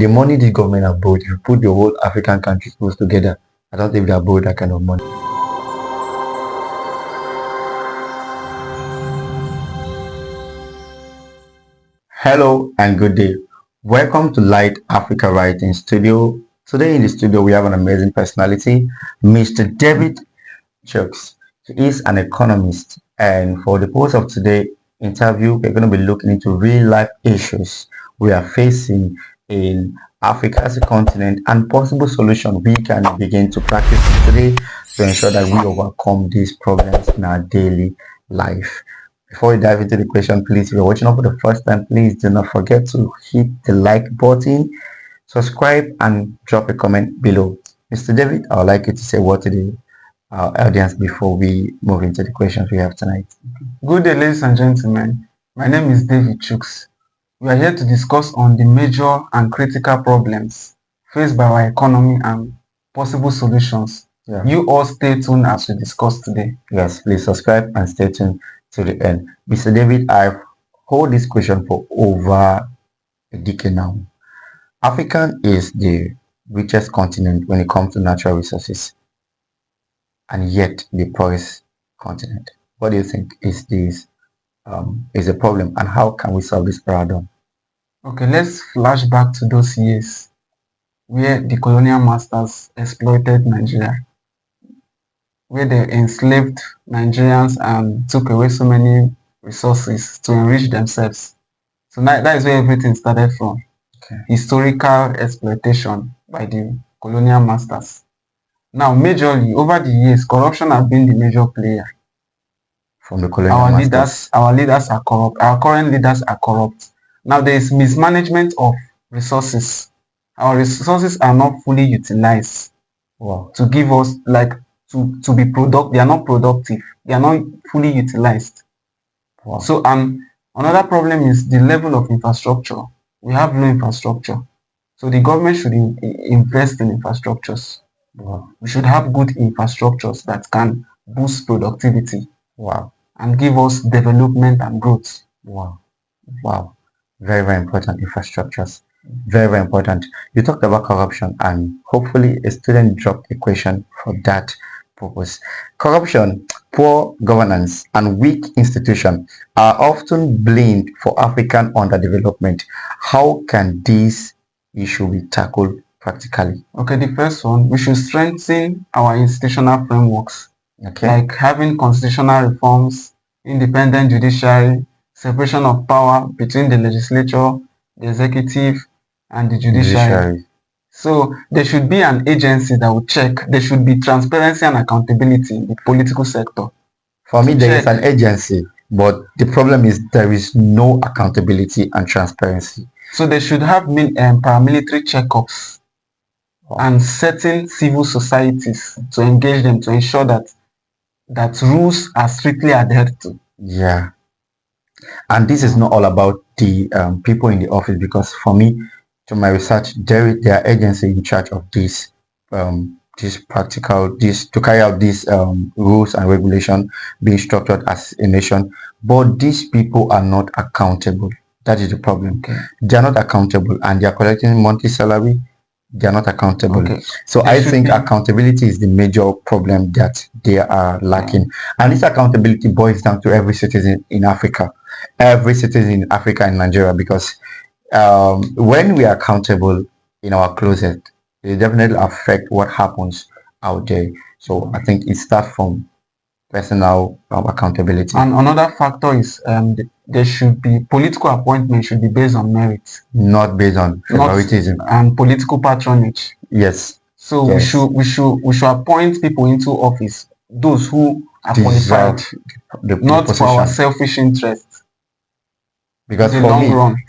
the money the government have borrowed, if you put the whole African countries close together, I don't think they have borrowed that kind of money. Hello and good day. Welcome to Light Africa Writing Studio. Today in the studio we have an amazing personality, Mr. David Chucks. He is an economist, and for the purpose of today's interview, we're going to be looking into real life issues we are facing in Africa as a continent and possible solutions we can begin to practice today to ensure that we overcome these problems in our daily life. Before we dive into the question, please, if you're watching up for the first time, please do not forget to hit the like button, subscribe, and drop a comment below. Mr. David, I would like you to say what to our audience before we move into the questions we have tonight. Good day, ladies and gentlemen. My name is David Chucks. We are here to discuss on the major and critical problems faced by our economy and possible solutions. Yeah. You all stay tuned as we discuss today. Yes, please subscribe and stay tuned to the end. Mr. David, I've hold this question for over a decade now. Africa is the richest continent when it comes to natural resources, and yet the poorest continent. What do you think is this is a problem, and how can we solve this paradigm? Okay, let's flash back to those years where the colonial masters exploited Nigeria, where they enslaved Nigerians and took away so many resources to enrich themselves. So that is where everything started from. Okay. Historical exploitation by the colonial masters. Now, majorly, over the years, corruption has been the major player. From the colonial masters. Our leaders are corrupt. Our current leaders are corrupt. Now, there is mismanagement of resources. Our resources are not fully utilized. Wow. To give us, like, to be productive. They are not productive. They are not fully utilized. Wow. So, another problem is the level of infrastructure. We have low infrastructure. So, the government should invest in infrastructures. Wow. We should have good infrastructures that can boost productivity. Wow. And give us development and growth. Wow. Wow. Very, very important infrastructures. Very, very important. You talked about corruption, and hopefully a student dropped a question for that purpose. Corruption, poor governance, and weak institutions are often blamed for African underdevelopment. How can this issue be tackled practically? Okay, the first one, we should strengthen our institutional frameworks. Okay. Like having constitutional reforms, independent judiciary, separation of power between the legislature, the executive, and the judiciary. So there should be an agency that will check. There should be transparency and accountability in the political sector. For me, there is an agency, but the problem is there is no accountability and transparency. So they should have paramilitary checkups. Wow. And certain civil societies to engage them to ensure that rules are strictly adhered to. Yeah. And this is not all about the people in the office, because for me, to my research, there are agencies in charge of this to carry out these rules and regulation being structured as a nation. But these people are not accountable. That is the problem. Okay. They are not accountable, and they are collecting monthly salary. They are not accountable. Okay. So I think accountability is the major problem that they are lacking. And this accountability boils down to every citizen in Africa. Every citizen in Africa and Nigeria, because when we are accountable in our closet, it definitely affect what happens out there. So I think it starts from personal accountability. And another factor is there should be political appointment should be based on merit, not based on favoritism and political patronage. Yes. So yes. we should appoint people into office, those who are qualified, not for our selfish interests. Because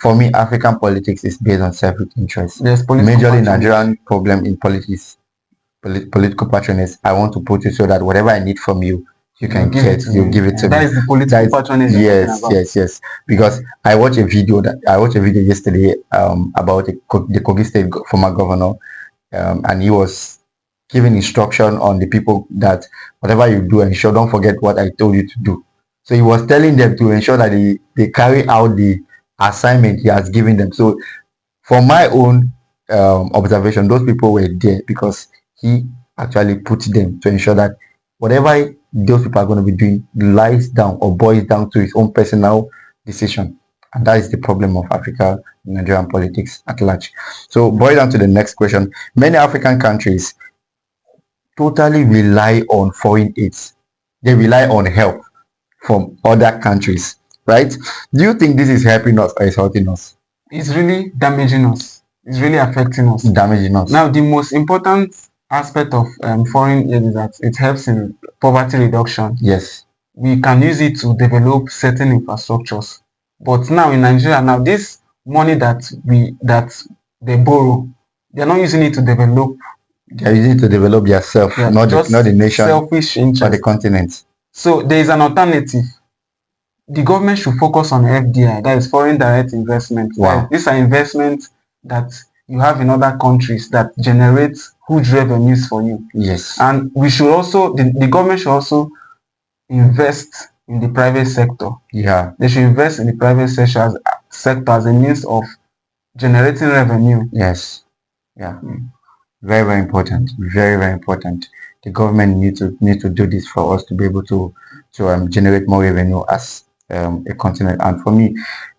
for me, African politics is based on self-interest. Yes, majorly Nigerian problem in politics, political patronage. I want to put it so that whatever I need from you, you can get, you give it to me. That is the political patronage. Yes. Because I watched a video yesterday about the Kogi State former governor, and he was giving instruction on the people that whatever you do, ensure don't forget what I told you to do. So he was telling them to ensure that they carry out the assignment he has given them. So for my own observation, those people were there because he actually put them to ensure that whatever those people are going to be doing lies down or boils down to his own personal decision. And that is the problem of Africa, Nigerian politics at large. So boil down to the next question. Many African countries totally rely on foreign aids. They rely on help from other countries, right? Do you think this is helping us or is hurting us? It's really damaging us. It's really affecting us. Damaging us. Now, the most important aspect of foreign aid is that it helps in poverty reduction. Yes. We can use it to develop certain infrastructures. But now in Nigeria, now this money that they borrow, they're not using it to develop. They're using it to develop themselves, not the nation, selfish interest, or the continent. So there is an alternative. The government should focus on FDI, that is foreign direct investment. Wow. These are investments that you have in other countries that generate huge revenues for you. Yes. And we should also, the government should also invest in the private sector. Yeah. They should invest in the private sector as a means of generating revenue. Yes. Yeah. Very, very important. Very, very important. The government need to do this for us to be able to generate more revenue as a continent. And for me,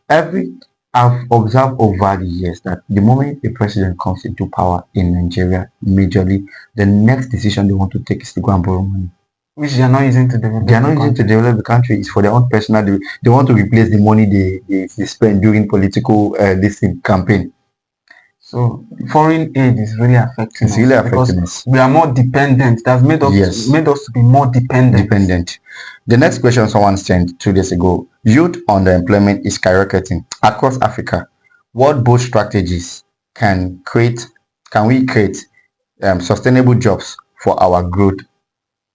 I've observed over the years that the moment a president comes into power in Nigeria, majorly, the next decision they want to take is to go and borrow money. Which they are not using to develop. They are not using to develop the country. It's for their own personal. They want to replace the money they spend during political campaign. So foreign aid is really affecting us. It's really affecting us. We are more dependent. That's made us to be more dependent. The next question someone sent 2 days ago: youth underemployment is skyrocketing across Africa. What bold strategies can we create sustainable jobs for our growth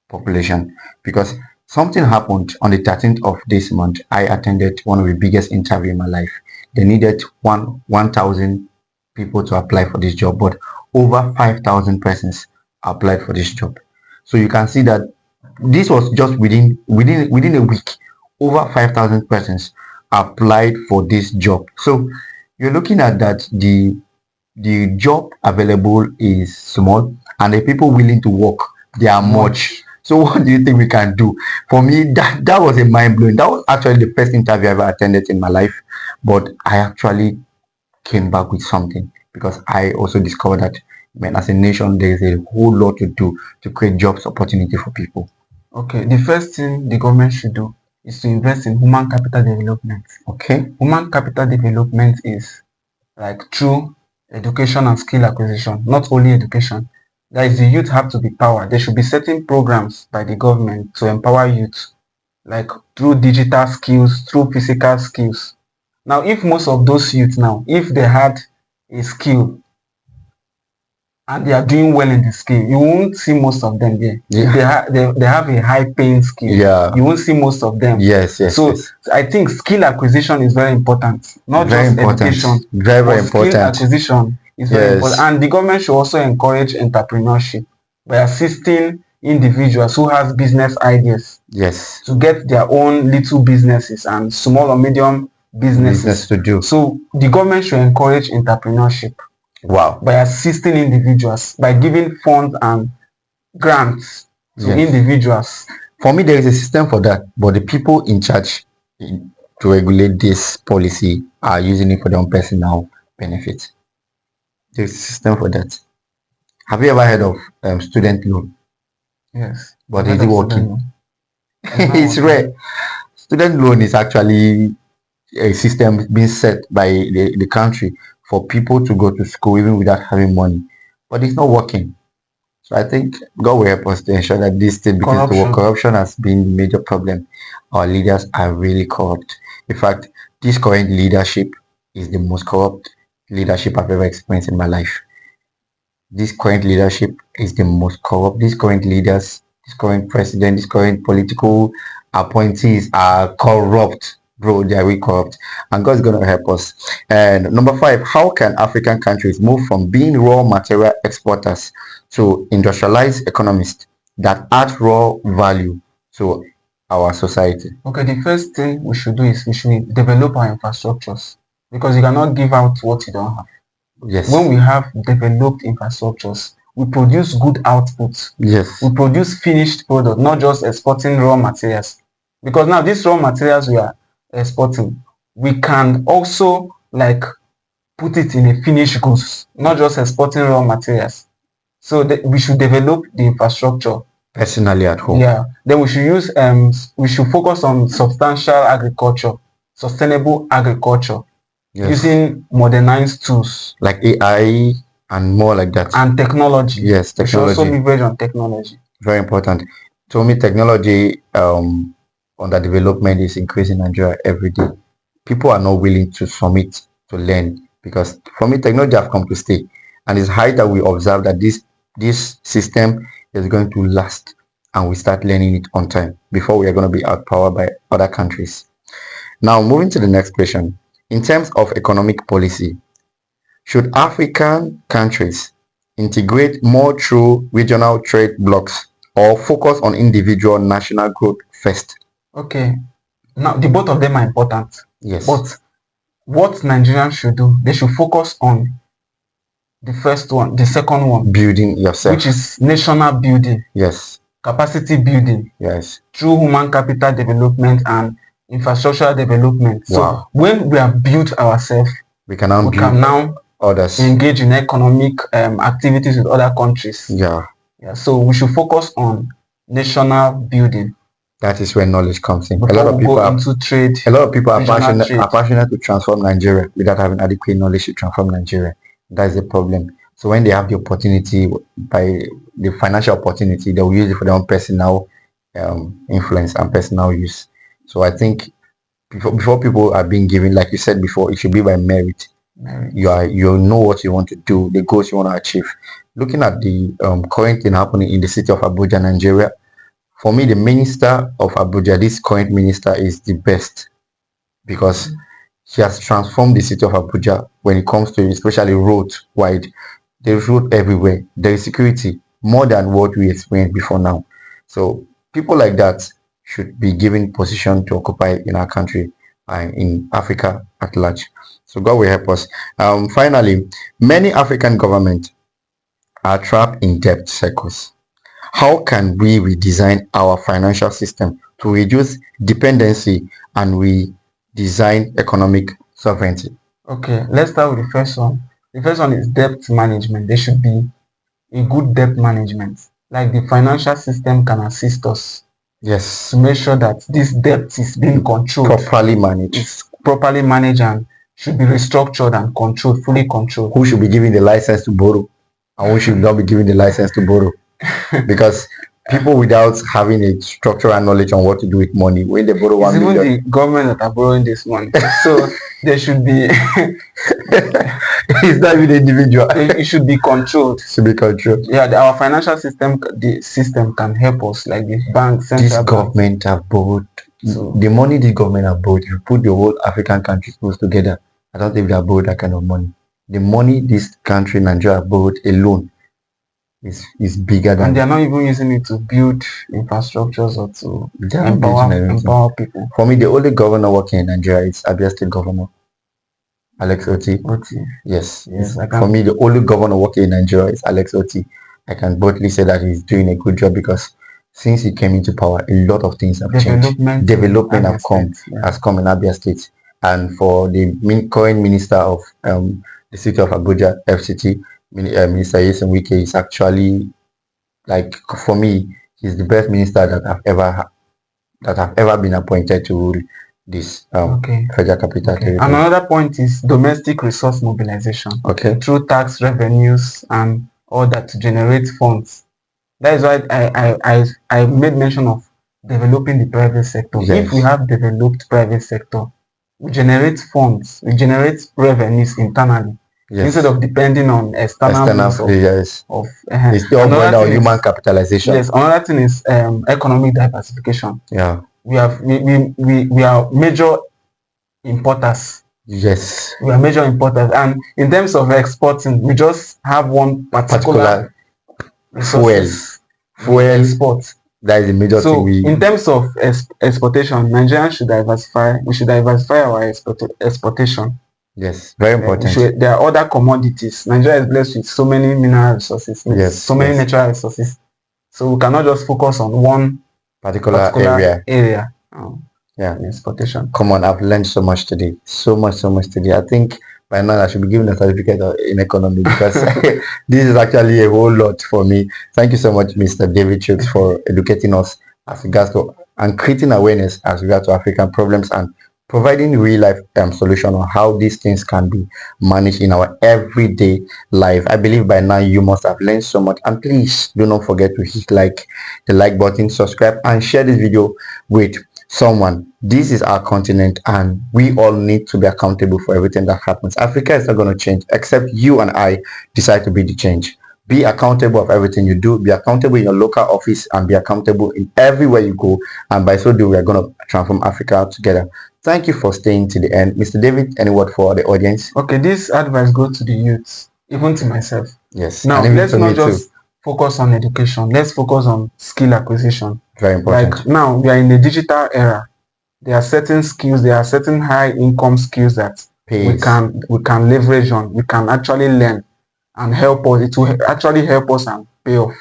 population? Because something happened on the 13th of this month. I attended one of the biggest interviews in my life. They needed 1,000 people to apply for this job, but over 5,000 persons applied for this job. So you can see that this was just within a week. Over 5,000 persons applied for this job. So you're looking at that the job available is small and the people willing to work, they are much. So what do you think we can do? For me, that was a mind-blowing. That was actually the first interview I ever attended in my life, but I actually came back with something because I also discovered that, man, as a nation, there is a whole lot to do to create jobs opportunity for people. Okay, the first thing the government should do is to invest in human capital development. Okay. Human capital development is like through education and skill acquisition, not only education. That is, the youth have to be powered. There should be certain programs by the government to empower youth, like through digital skills, through physical skills. Now, if most of those youth now, if they had a skill and they are doing well in the skill, you won't see most of them there. Yeah. If they have a high paying skill, yeah, you won't see most of them. Yes. So I think skill acquisition is very important, not very just important. Education. Very important. Skill acquisition is very important, and the government should also encourage entrepreneurship by assisting individuals who have business ideas. Yes. To get their own little businesses and small or medium businesses to do. So the government should encourage entrepreneurship. Wow. By assisting individuals, by giving funds and grants to individuals. For me, there is a system for that, but the people in charge to regulate this policy are using it for their own personal benefit. There's a system for that. Have you ever heard of student loan? Yes. But is it working? It's rare. Student loan is actually a system being set by the country for people to go to school even without having money, but it's not working. So I think God will help us to ensure that this thing begins to work. Corruption has been the major problem. Our leaders are really corrupt. In fact, this current leadership is the most corrupt leadership I've ever experienced in my life. This current leadership is the most corrupt. These current leaders, this current president, this current political appointees are corrupt. Bro, they are really corrupt, and God's gonna help us. And number 5, how can African countries move from being raw material exporters to industrialized economies that add raw value to our society? Okay, the first thing we should do is we should develop our infrastructures, because you cannot give out what you don't have. Yes. When we have developed infrastructures, we produce good outputs. Yes. We produce finished product, not just exporting raw materials. Because now these raw materials we are exporting, we can also like put it in a finished goods, not just exporting raw materials. So we should develop the infrastructure Personally at home. yeah. Then we should focus on substantial agriculture, sustainable agriculture, Yes. using modernized tools Like AI and more like that. and technology. Yes, We should also technology. leverage on technology. Very important. To me, technology under development is increasing in Nigeria every day. People are not willing to submit to learn because for me, technology have come to stay, and it's high that we observe that this system is going to last, and we start learning it on time before we are going to be outpowered by other countries. Now, moving to the next question. In terms of economic policy, should African countries integrate more through regional trade blocs or focus on individual national growth first? Okay. Now the both of them are important. Yes. But what Nigerians should do, they should focus on the first one, the second one, Building yourself. which is national building. Yes. Capacity building. Yes. Through human capital development and infrastructural development. Wow. So when we have built ourselves, we can now others engage in economic activities with other countries. Yeah. So we should focus on national building. That is where knowledge comes in. A lot of people into trade. A lot of people are passionate to transform Nigeria without having adequate knowledge to transform Nigeria. That is the problem. So when they have the opportunity, by the financial opportunity, they will use it for their own personal influence and personal use. So I think before people are being given, like you said before, it should be by merit. You know what you want to do, the goals you want to achieve. Looking at the current thing happening in the city of Abuja, Nigeria, for me, the minister of Abuja, this current minister, is the best because she has transformed the city of Abuja when it comes to especially roads wide. There's road everywhere. There is security more than what we experienced before now. So people like that should be given position to occupy in our country and in Africa at large. So God will help us. Finally, many African governments are trapped in debt cycles. How can we redesign our financial system to reduce dependency and redesign economic sovereignty? Okay, let's start with the first one. The first one is debt management. There should be a good debt management. Like the financial system can assist us. Yes. To make sure that this debt is being controlled. Properly managed. It's properly managed and should be restructured and controlled, fully controlled. Who should be given the license to borrow and who should not be given the license to borrow? Because people without having a structural knowledge on what to do with money, when they borrow 1 million, even the government that are borrowing this money. So there should be it's not even the individual. It should be controlled. It should be controlled. Yeah, our financial system, the system can help us, like the banks. This government have borrowed. So the money this government have borrowed, if you put the whole African countries close together, I don't think they have borrowed that kind of money. The money this country, Nigeria, have borrowed alone is bigger than. And they are not even using it to build infrastructures or to empower people. For me, the only governor working in Nigeria is Abia State Governor Alex Oti. Yes. For me, the only governor working in Nigeria is Alex Oti. I can boldly say that he's doing a good job because since he came into power, a lot of things have changed. Development has come in Abia State. And for the current minister of the city of Abuja, FCT, Minister Yeson Wike, is actually, like, for me, he's the best minister that have ever been appointed to rule this federal capital territory. And another point is domestic resource mobilization. Through tax revenues and all that to generate funds. That is why I made mention of developing the private sector. Yes. If we have developed private sector, we generate funds, we generate revenues internally. Yes. Instead of depending on external yes. It's all going on human capitalization. Yes, another thing is economic diversification. Yeah. We are major importers. Yes. We are major importers, and in terms of exporting, we just have one particular fuel export. That is the major thing. So in terms of exportation, Nigerians should diversify. We should diversify our exportation. Yes, very important. There are other commodities. Nigeria is blessed with so many mineral resources, Yes, so many natural resources. So we cannot just focus on one particular particular area Yeah. in exportation. Come on, I've learned so much today. So much today. I think by now I should be given a certificate in economy because this is actually a whole lot for me. Thank you so much, Mr. David Chooks, for educating us as regards to and creating awareness as regards to African problems and providing real life solution on how these things can be managed in our everyday life. I believe by now you must have learned so much, and please do not forget to hit the like button, subscribe, and share this video with someone. This is our continent and we all need to be accountable for everything that happens. Africa is not going to change except you and I decide to be the change. Be accountable of everything you do. Be accountable in your local office and be accountable in everywhere you go, and by so doing we are going to transform Africa together. Thank you for staying to the end. Mr. David, any word for the audience? Okay, this advice goes to the youth, even to myself. Yes. Now, and even let's to not me just too. focus on education. Let's focus on skill acquisition. Very important. Like now, we are in the digital era. There are certain skills, there are certain high income skills that we can leverage on. We can actually learn and help us. It will actually help us and pay off.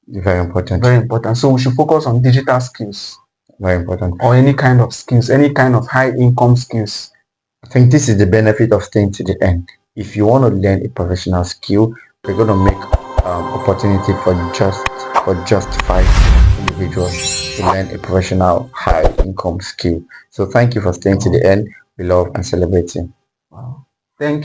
Very important. Very important. So we should focus on digital skills. Very important. Or any kind of skills, any kind of high income skills. I think this is the benefit of staying to the end. If you want to learn a professional skill, we're going to make opportunity for justified individuals to learn a professional high income skill. So thank you for staying to the end. We love and celebrate you. Wow. Thank you.